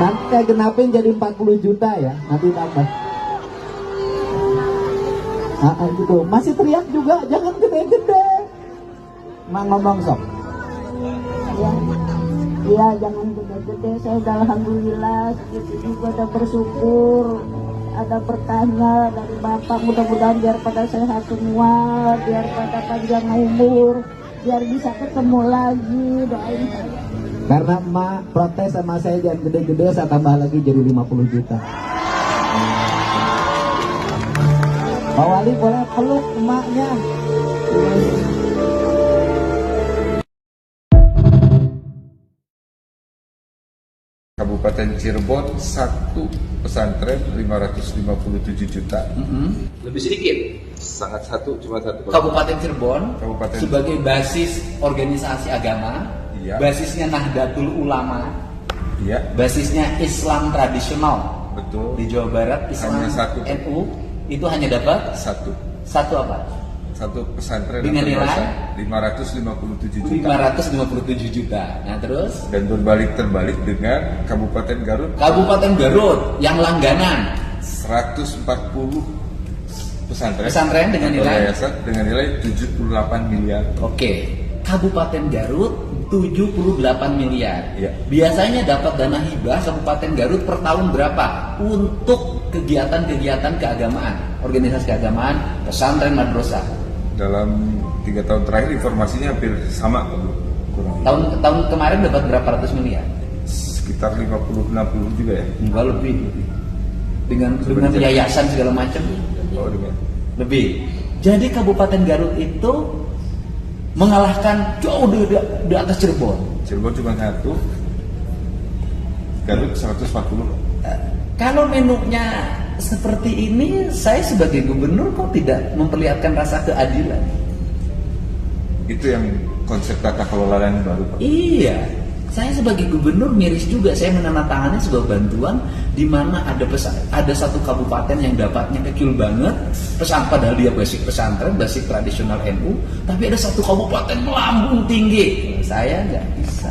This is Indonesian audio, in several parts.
Nanti saya genapin jadi 40 juta ya, nanti tambah. Gitu. Masih teriak juga, jangan gede-gede. Mak ngomong sok. Iya, jangan gede-gede. Saya udah alhamdulillah, segitu juga udah bersyukur. Ada bertanya dari Bapak, mudah-mudahan biar pada sehat semua, biar pada panjang umur, biar bisa ketemu lagi. Doain saya. Karena emak protes sama saya jangan gede-gede, saya tambah lagi jadi 50 juta. Pak Wali boleh peluk emaknya. Kabupaten Cirebon satu pesantren 557 juta. Lebih sedikit. Sangat satu, cuma satu. Kabupaten Cirebon Kabupaten sebagai basis organisasi agama, Iya. basisnya Nahdlatul Ulama, Iya, basisnya Islam tradisional betul. di Jawa Barat, Islam Hanya satu. NU itu hanya dapat Satu apa? Satu pesantren Dengan atau nilai? yayasan 557 juta. 557 juta. Nah terus Dan terbalik dengan Kabupaten Garut Kabupaten Garut yang langganan 140 pesantren dengan atau nilai. yayasan dengan nilai 78 miliar. Oke, Kabupaten Garut 78 miliar. Iya. Biasanya dapat dana hibah Kabupaten Garut per tahun berapa untuk kegiatan-kegiatan keagamaan, organisasi keagamaan, pesantren, madrasah? Dalam 3 tahun terakhir informasinya hampir sama, kurang Tahun kemarin dapat berapa ratus miliar? sekitar 50-60 juga ya. Enggak lebih. Dengan yayasan segala macam Oh, dengan lebih. Jadi Kabupaten Garut itu mengalahkan jauh di atas Cirebon. Cirebon cuma satu, Garut 140. Kalau menunya seperti ini, saya sebagai gubernur kok tidak memperlihatkan rasa keadilan? Itu yang konsep tata kelola yang baru, Pak. Iya, saya sebagai gubernur miris juga. Saya menandatangani sebuah bantuan di mana ada satu kabupaten yang dapatnya kecil banget, padahal dia basic pesantren, basic tradisional NU, tapi ada satu kabupaten melambung tinggi. Saya nggak bisa.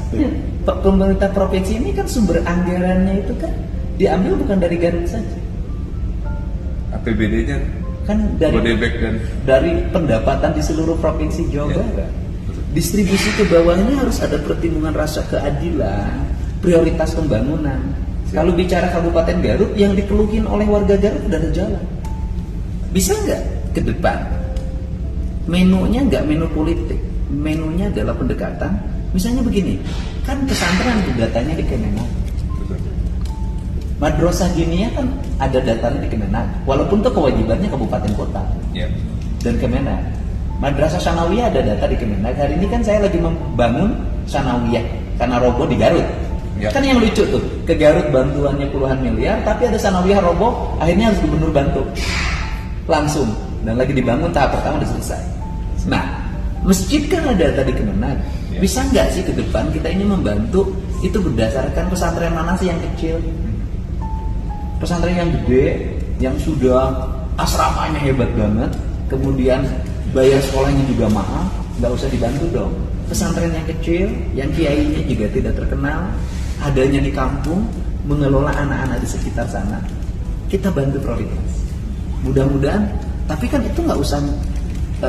Pemerintah provinsi ini kan sumber anggarannya itu kan diambil bukan dari Garut saja, APBD-nya kan dari Bodebek dan dari pendapatan di seluruh provinsi Jawa Ya. Barat. Distribusi ke bawahnya harus ada pertimbangan rasa keadilan, prioritas pembangunan. Kalau bicara Kabupaten Garut, yang dikeluhin oleh warga Garut udah ada jalan. Bisa nggak ke depan menunya nggak menu politik, menunya adalah pendekatan. Misalnya begini, kan pesantren datanya di Kemenag, madrasah diniyah kan ada datanya di Kemenag, walaupun itu kewajibannya kabupaten kota ya. dan Kemenag. Madrasah Sanawiyah ada data di Kemenag. Hari ini kan saya lagi membangun Sanawiyah karena roboh di Garut. Ya. Kan yang lucu tuh, ke Garut bantuannya puluhan miliar, tapi ada Sanawiyah roboh, akhirnya harus gubernur bantu langsung, dan lagi dibangun tahap pertama udah selesai. Nah, masjid kan ada data di Kemenag. Ya. Bisa nggak sih ke depan kita ini membantu itu berdasarkan pesantren mana sih yang kecil, pesantren yang gede, yang sudah asramanya hebat banget, kemudian bayar sekolahnya juga mahal, nggak usah dibantu dong. Pesantren yang kecil, yang kiainya juga tidak terkenal, adanya di kampung, mengelola anak-anak di sekitar sana, kita bantu prioritas. Mudah-mudahan, tapi kan itu nggak usah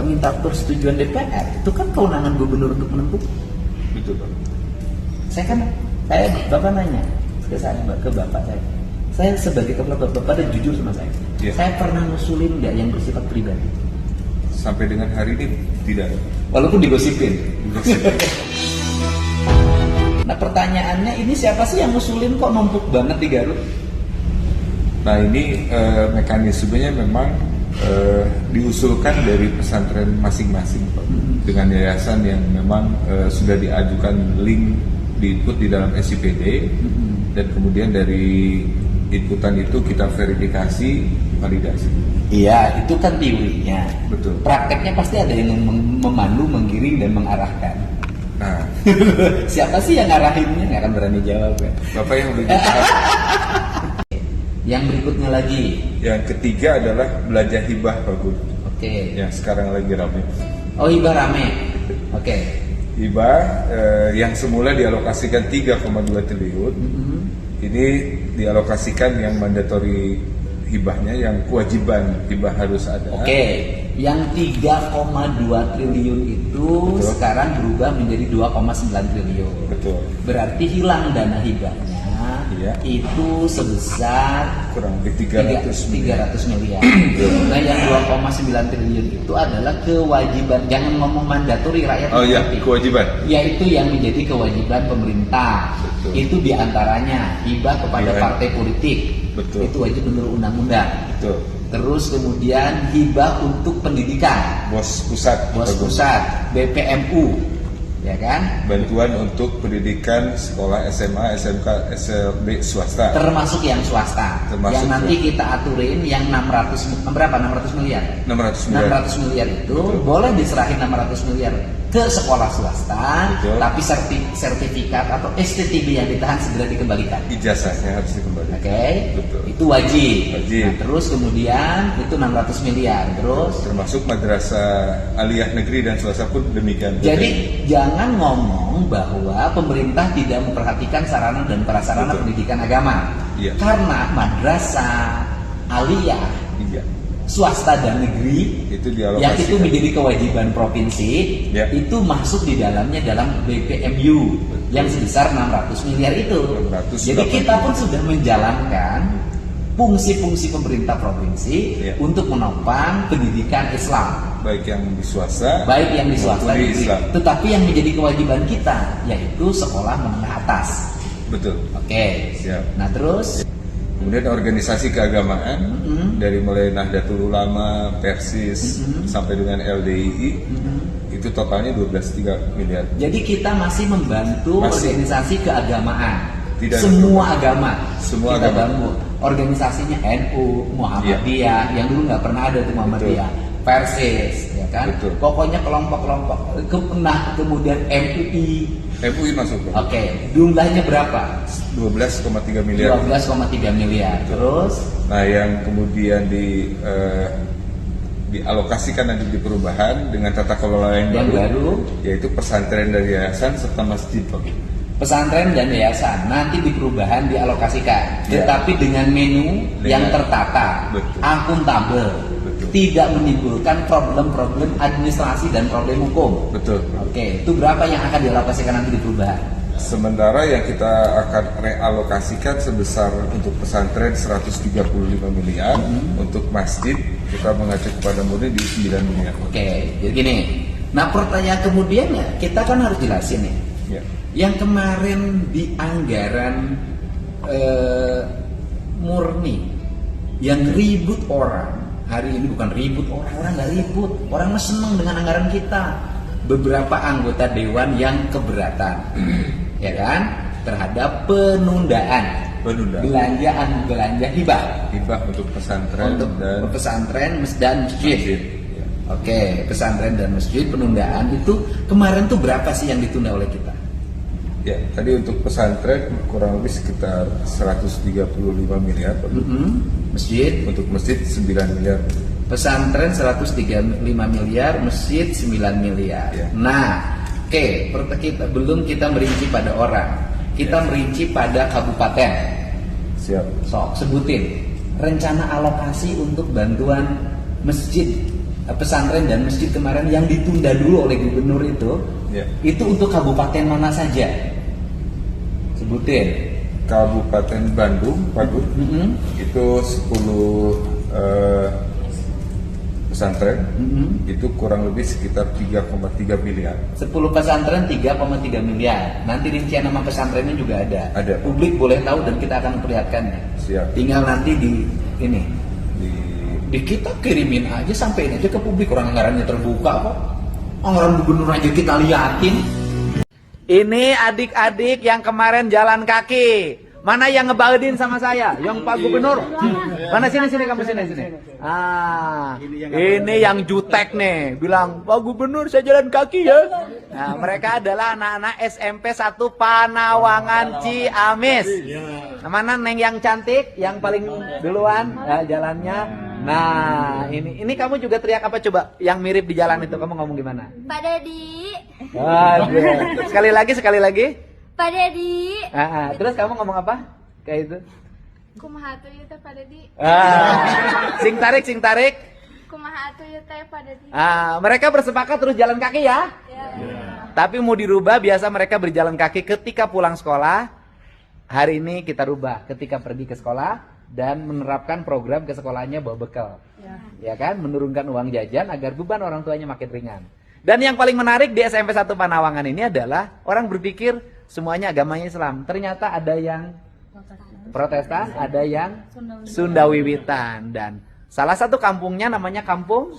minta persetujuan DPR, itu kan kewenangan gubernur untuk menentukan. Betul, Pak. Saya bapak nanya ke saya, ke bapak saya sebagai kepala bapak dan jujur sama saya, Ya. saya pernah ngusulin nggak yang bersifat pribadi? Sampai dengan hari ini tidak. Walaupun digosipin. Nah pertanyaannya, ini siapa sih yang ngusulin kok numpuk banget di Garut? Nah ini mekanismenya memang diusulkan dari pesantren masing-masing, Pak. Dengan yayasan yang memang sudah diajukan link diikut di dalam SIPD, dan kemudian dari inputan itu kita verifikasi, validasi. Iya, itu kan teorinya. Betul. Prakteknya pasti ada yang memandu, menggiring, dan mengarahkan. Nah, Siapa sih yang ngarahinnya? Nggak akan berani jawab ya. Bapak yang lebih tahu. Yang berikutnya lagi. Yang ketiga adalah belanja hibah, Pak Gun. Oke. Yang sekarang lagi ramai. Oh, hibah rame. Oke. Hibah yang semula dialokasikan 3,2 triliun, ini dialokasikan yang mandatory hibahnya, yang kewajiban hibah harus ada. Oke, yang 3,2 triliun itu Betul. sekarang berubah menjadi 2,9 triliun. Betul. Berarti hilang dana hibahnya Iya. itu sebesar Kurang lebih 300 miliar. 300 miliar. Nah, yang 2,9 triliun itu adalah kewajiban, jangan ngomong mandatori, rakyat Oh iya, mengerti. kewajiban. Yaitu yang menjadi kewajiban pemerintah. Betul. Itu diantaranya hibah kepada Iya. partai politik. Betul. Itu wajib menurut undang-undang. Betul. Terus kemudian hibah untuk pendidikan, Bos pusat. bos Bagus. pusat, BPMU, ya kan? Bantuan untuk pendidikan sekolah SMA, SMK, SLB swasta. Termasuk yang swasta. Termasuk yang nanti swasta. kita aturin yang 600 berapa? 600 miliar. 600 miliar. 600 miliar itu Betul. boleh diserahin 600 miliar ke sekolah swasta, Betul. tapi sertifikat atau STTB yang ditahan segera dikembalikan. Ijazahnya harus dikembalikan. Oke, Betul. itu wajib. Wajib. Nah, terus kemudian itu 600 miliar. Terus, Termasuk madrasah aliyah negeri dan swasta pun demikian. jadi jangan ngomong bahwa pemerintah tidak memperhatikan sarana dan prasarana Betul. pendidikan agama. Iya. Karena madrasah aliyah Iya. swasta dan negeri Itu yang dialokasikan. itu menjadi kewajiban provinsi, Ya. itu masuk di dalamnya dalam BPMU yang sebesar 600 miliar itu. 680. Jadi kita pun sudah menjalankan fungsi-fungsi pemerintah provinsi Ya. untuk menopang pendidikan Islam, Baik yang di swasta, baik yang di swasta maupun di negeri. Islam. Tetapi yang menjadi kewajiban kita yaitu sekolah menengah atas. Betul. Oke. Siap. Nah terus, Kemudian organisasi keagamaan Mhm. dari mulai Nahdlatul Ulama, Persis Mhm. sampai dengan LDII itu totalnya 12,3 miliar. jadi kita masih membantu Masih. organisasi keagamaan. Tidak ada Semua perubahan. agama. Semua kita agama. bantu. Organisasinya NU, Muhammadiyah, yang dulu nggak pernah ada tuh Muhammadiyah. Persis, ya kan? Betul. Pokoknya kelompok-kelompok. Nah, kemudian MUI. MUI masuk. Bang. Oke, jumlahnya berapa? 12,3 miliar. 12,3 miliar. Terus, Nah, yang kemudian dialokasikan nanti di perubahan dengan tata kelola yang yang baru, baru yaitu pesantren dari yayasan serta masjid. Bang. pesantren dan yayasan nanti di perubahan dialokasikan, Ya. tetapi dengan menu yang Dengan- tertata, Betul. akuntabel, Betul. tidak menimbulkan problem-problem administrasi dan problem hukum. Betul. Oke, itu berapa yang akan dialokasikan nanti di perubahan? Sementara yang kita akan realokasikan sebesar untuk pesantren 135 miliar, untuk masjid kita mengacu kepada murni di 9 miliar. Oke, jadi gini. Nah, pertanyaan kemudian ya, kita kan harus jelasin nih. Ya. Yang kemarin di anggaran murni, yang ribut orang, hari ini bukan ribut orang nggak ribut, orang mah seneng dengan anggaran kita. Beberapa anggota dewan yang keberatan, ya kan, terhadap penundaan belanja hibah Hibah untuk pesantren untuk dan pesantren dan masjid. masjid. Ya. Oke, pesantren dan masjid penundaan itu kemarin tuh berapa sih yang ditunda oleh kita? Ya, tadi untuk pesantren kurang lebih sekitar 135 miliar, Masjid, untuk masjid 9 miliar. pesantren 135 miliar, masjid 9 miliar. Ya. Nah, oke, belum kita merinci pada orang, kita merinci pada kabupaten. Siap. Sok sebutin rencana alokasi untuk bantuan masjid, pesantren dan masjid kemarin yang ditunda dulu oleh gubernur itu. Ya. Itu untuk kabupaten mana saja? Sebutin. Kabupaten Bandung, itu 10 pesantren, itu kurang lebih sekitar 3,3 miliar. 10 pesantren 3,3 miliar. Nanti rincian nama pesantrennya juga ada. Ada. Publik boleh tahu dan kita akan perlihatkannya. Siap. Tinggal nanti di ini. Di Kita kirimin aja, sampein aja ke publik, orang anggarannya terbuka kok. Anggaran gubernur aja kita liatin. Ini adik-adik yang kemarin jalan kaki. Mana yang ngebaudin sama saya? Yang Pak Gubernur. Mana sini kamu sini. Ah, ini yang jutek nih, bilang Pak Gubernur saya jalan kaki ya. Nah, mereka adalah anak-anak SMP 1 Panawangan Ciamis. Nah, mana Neng yang cantik, yang paling duluan jalannya. Nah, ini kamu juga teriak apa coba? Yang mirip di jalan itu kamu ngomong gimana? Pak Dedi, Aduh. Sekali lagi. Pak Dedi. Terus kamu ngomong apa? Kayak itu. Kumaha atuh ieu teh pada di. Sing tarik. Kumaha atuh ieu teh pada di. Mereka bersepakat terus jalan kaki ya. Ya. Tapi mau dirubah, biasa mereka berjalan kaki ketika pulang sekolah. Hari ini kita rubah ketika pergi ke sekolah dan menerapkan program ke sekolahnya bawa bekal. Ya kan, menurunkan uang jajan agar beban orang tuanya makin ringan. Dan yang paling menarik di SMP 1 Panawangan ini adalah orang berpikir semuanya agamanya Islam. Ternyata ada yang Protestan, ada yang Sunda Wiwitan, dan salah satu kampungnya namanya Kampung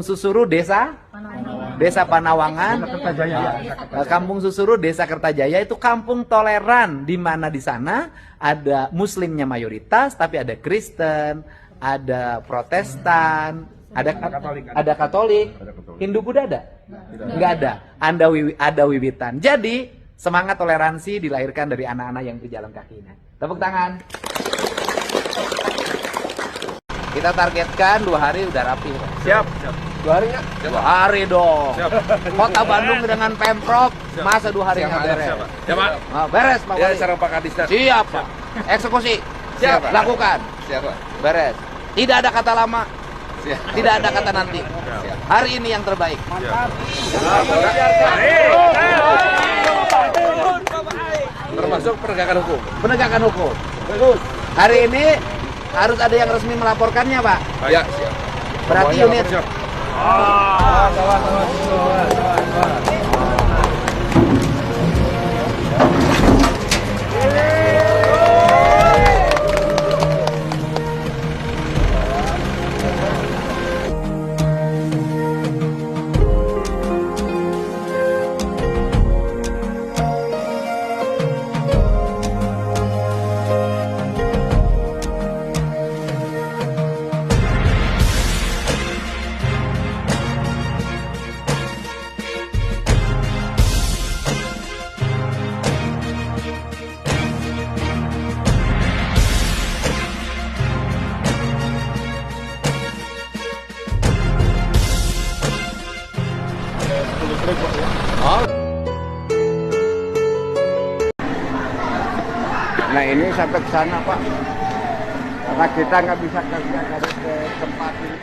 Susuru, Desa Panawangan. Kampung Susuru, Desa Kertajaya itu kampung toleran, di mana di sana ada Muslimnya mayoritas, tapi ada Kristen, ada Protestan, ada Katolik, Hindu Buddha ada? Nggak ada. Ada Wiwitan. Jadi semangat toleransi dilahirkan dari anak-anak yang berjalan kaki ini. Tepuk tangan. Kita targetkan 2 hari udah rapi. Siap. 2 hari nggak? 2 hari dong. Siap. Kota Bandung dengan Pemprov, masa 2 hari nggak beres? Siap, Pak. Beres, Pak Ya, Wali. sarang Pak Kadis. Siap, Pak. Eksekusi. Siap, Pak. Lakukan. Siap, Pak. Beres. Tidak ada kata lama. Siap. Tidak ada kata nanti. Hari ini yang terbaik. Termasuk penegakan hukum. Penegakan hukum. Bagus. Hari ini harus ada yang resmi melaporkannya, Pak. Ya, siap. Berarti Semuanya unit. siap. Nah ini sampai ke sana Pak, karena kita nggak bisa kerja dari ke tempat ini.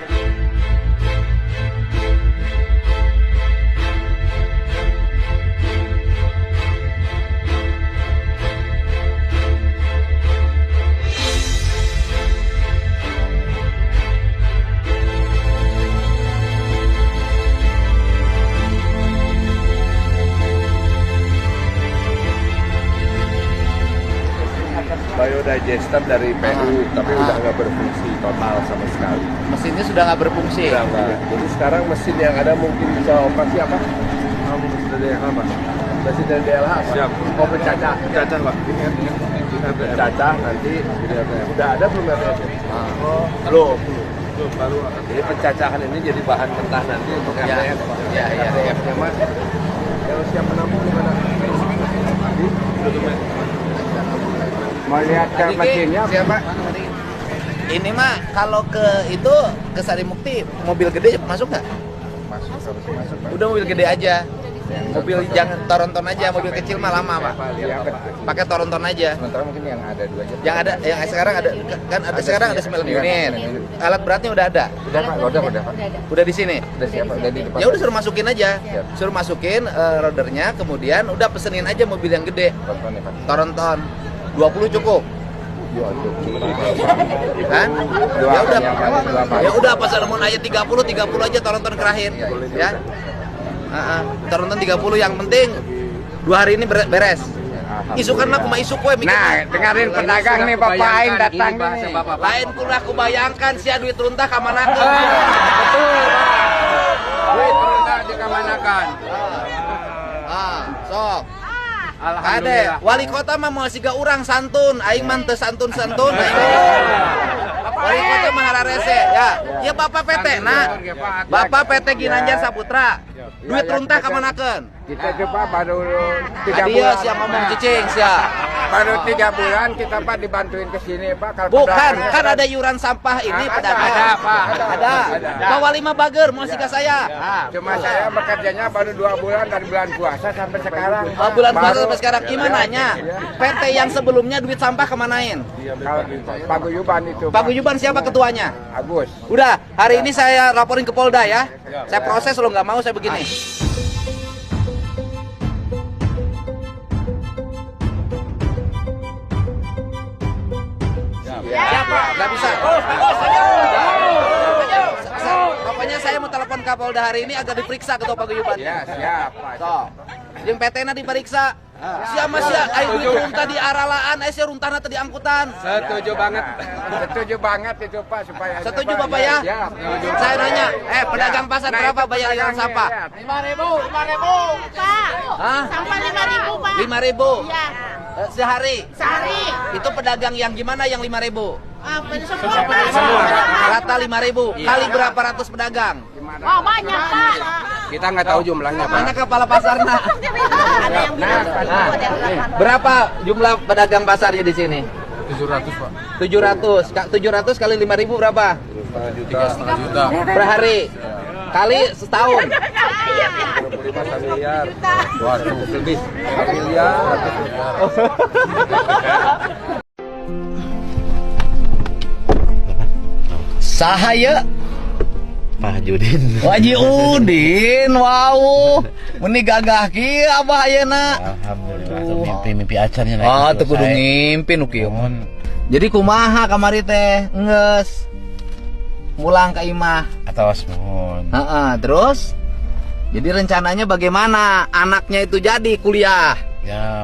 Biodigester dari PU, tapi udah nggak berfungsi total sama sekali. Mesinnya sudah nggak berfungsi. Udah nggak. Jadi sekarang mesin yang ada mungkin bisa operasi apa? Mesin dari DLH Pak. Mesin dari DLH Pak. Siap. Oh pencacah. Pencacah Pak. Pencacah nanti udah ada belum RTS? Belum. Baru akan. Jadi pencacahan ini jadi bahan mentah nanti untuk RTS Pak. Ya. RTS-nya Mas. Yang siap menampung di mana? Tadi sudah Mau lihat ke mesinnya siapa? Ini mah kalau ke Sari Mukti mobil gede masuk nggak? masuk harusnya masuk Pak. Udah mobil gede aja. Mobil jangan Toronton aja, mobil kecil mah lama Pak. Pakai Toronton aja. Sementara mungkin yang ada 2 aja. Yang sekarang ada kan ada sekarang ada 9 unit. Alat beratnya udah ada. Udah Pak, udah Pak. Udah di sini. Udah siap Pak, udah di depan. Ya udah suruh masukin aja. Suruh masukin rodernya, kemudian udah pesenin aja mobil yang gede. Tonton ya Pak. Toronton 20 cukup. Kan? Ya udah pas ada mau nanya 30 aja Toronton kerahin ya. Toronton 30 yang penting 2 hari ini beres. Isukanlah kuma isuk we mikir. Nah, dengerin pedagang nih Bapak Aing datang nih. Lain pun aku bayangkan sia duit runtah ka manakeun. Betul Pak. Duit runtah dikamanakan. Sok. Ade, wali kota mah mau siga urang santun, aing mah teu santun-santun. Wali kota mah hararese ya. Ya Bapak PT, nah. Bapak PT Ginanjar Saputra. Duit runtah ka manakeun? Kita itu Pak baru 3 Adios bulan. yang ngomong cicing siap. Baru 3 bulan kita Pak dibantuin ke sini Pak. Kalau Bukan, pedagangnya- kan ada iuran sampah ini pedagang. Ada Pak. Ada. Bawa 5 bager mau sikat saya. Cuma saya bekerjanya baru 2 bulan dari bulan puasa sampai sekarang. Oh, bulan puasa Baru- sampai sekarang gimana nanya? PT yang sebelumnya duit sampah kemanain? Kalau Paguyuban itu Paguyuban siapa ketuanya? Agus. Udah, hari ini saya laporin ke Polda ya. Saya proses lo nggak mau saya begini. Siapa? Nggak bisa. Pokoknya saya mau telepon Kapolda hari ini agar diperiksa ketua paguyuban. Ya, siap Pak. So, yang PT-na diperiksa. Siapa sih? Ayo duit runtah di aralaan, ayo runtahna tadi angkutan. Setuju banget. Setuju banget itu Pak supaya Setuju Bapak ya? Ya. Saya nanya, pedagang pasar Nah, berapa itu bayar iuran pedagangnya, sampah? ya. 5.000 Pak. Hah? Sampah 5.000 Pak. 5.000 Iya. sehari. Sehari. Itu pedagang yang gimana yang 5.000? Semua Pak. Rata 5.000. Kali berapa ratus pedagang? Oh banyak Pak. Kita nggak tahu jumlahnya Pak. Mana kepala pasarnya? Ada yang bilang 10, ada yang 8. Berapa jumlah pedagang pasarnya di sini? 700 Pak. 700. 700 kali 5.000 berapa? 3,5 juta. Per hari. Kali setahun. 25 miliar. Waduh, lebih. Miliar. Sahaya Pak Judin. Waji Udin, wow. Meni gagah kieu abah ayeuna. Alhamdulillah. Mimpi acarnya Oh, teu kudu ngimpi nu kieu. Jadi kumaha kamari teh? Ngeus. Mulang ka imah. Atos mohon. Heeh, terus jadi rencananya bagaimana anaknya itu jadi kuliah? Ya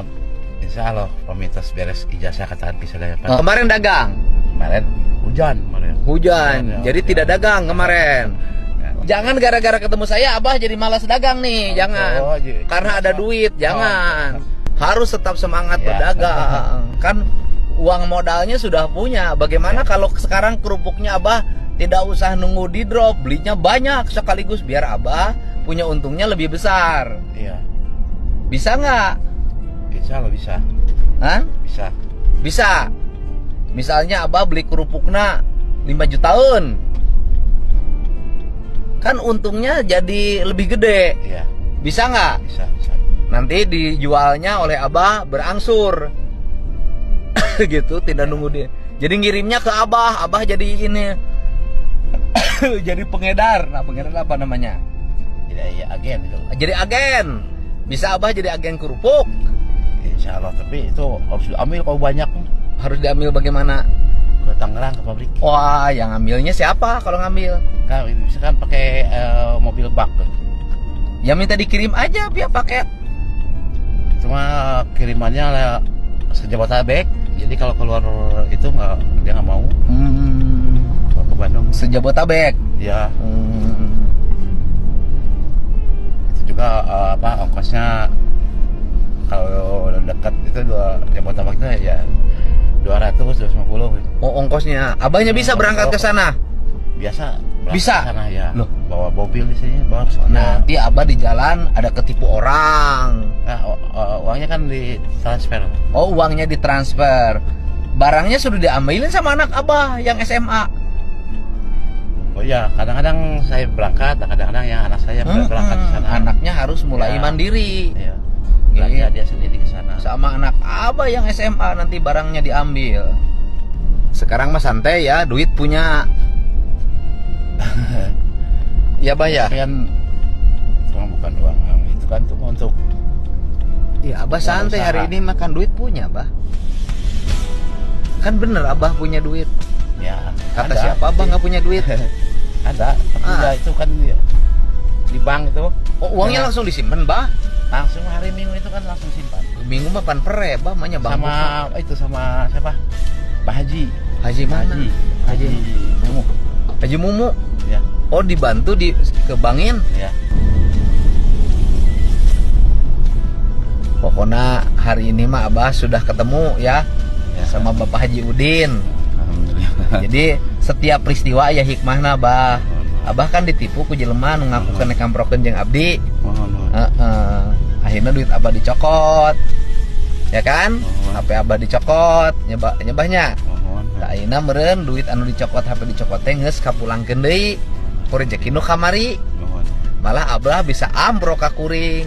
insya Allah pamitas beres ijazah katakan bisa daya Pak. Kemarin dagang. Kemarin hujan kemarin. Hujan, jadi hujan. tidak dagang kemarin. Ya. Jangan gara-gara ketemu saya abah jadi malas dagang nih, jangan. Oh, Karena ada duit, jangan. Harus tetap semangat Ya. berdagang. Kan uang modalnya sudah punya. Bagaimana kalau sekarang kerupuknya abah tidak usah nunggu di drop, belinya banyak sekaligus biar abah punya untungnya lebih besar. Iya. Bisa nggak? Insya Allah bisa. Hah? Bisa. Bisa. Misalnya abah beli kerupukna 5 jutaan. Kan untungnya jadi lebih gede. Iya. Bisa nggak? Bisa. Bisa. Nanti dijualnya oleh abah berangsur. Gitu, tidak nunggu dia. Jadi ngirimnya ke abah jadi ini. Jadi pengedar. Nah, pengedar apa namanya? Jadi ya agen itu. Jadi agen. Bisa abah jadi agen kerupuk. Insya Allah. Tapi itu harus diambil kalau banyak. Harus diambil bagaimana? Ke Tangerang ke pabrik. Wah, yang ngambilnya siapa kalau ngambil? Kan misalkan pakai mobil bak. Ya minta dikirim aja via paket. Cuma kirimannya sejabotabek. Jadi kalau keluar itu dia nggak mau. Kalau ke Bandung. Sejabotabek. Ya. Hmm. Itu juga ongkosnya kalau dekat itu Jabodetabek itu ya 200 250 gitu. Oh, ongkosnya. Abahnya bisa berangkat ke sana. Biasa berangkat Bisa? ke sana ya. Loh. Bawa mobil di sini, bawa ke sana. Nanti abah di jalan ada ketipu orang. Nah, uangnya kan ditransfer. Oh, uangnya ditransfer. Barangnya sudah diambilin sama anak abah yang SMA. Oh iya, kadang-kadang saya berangkat, kadang-kadang yang anak saya berangkat ke sana. Anaknya harus mulai Ya. mandiri. Iya. Belanja dia sendiri ke sana. Sama anak abah yang SMA nanti barangnya diambil. Sekarang mah santai ya, duit punya. Ya bah ya. Tapi kan cuma bukan uang itu kan cuma untuk Ya abah santai usaha. hari ini makan duit punya bah. Kan bener abah punya duit. ya. Kata ada. siapa abah nggak punya duit? Ada, tapi ya itu kan di bank itu Oh, uangnya langsung disimpan bah. langsung hari Minggu itu kan langsung simpan. Minggu mah pan pere bah, mahnya bang. Sama itu sama siapa? Pak Haji. Haji mana? Haji Mumu. Haji Mumu. Ya, Oh dibantu di kebangin. ya. Pokoknya hari ini mah abah sudah ketemu ya, Ya. sama Bapak Haji Udin. Alhamdulillah. Jadi setiap peristiwa ya hikmahna bah. Abah kan ditipu ku jelema nu ngaku kena kamprokeun jeung abdi. Mohon. Heeh. akhirnya duit abah dicokot, ya kan? HP abah dicokot, nyebahnya. Tak ayeuna meureun duit anu dicokot HP dicokot teh geus kapulangkeun deui ku rezeki nu kamari. Malah abah bisa ambrok ka kuring.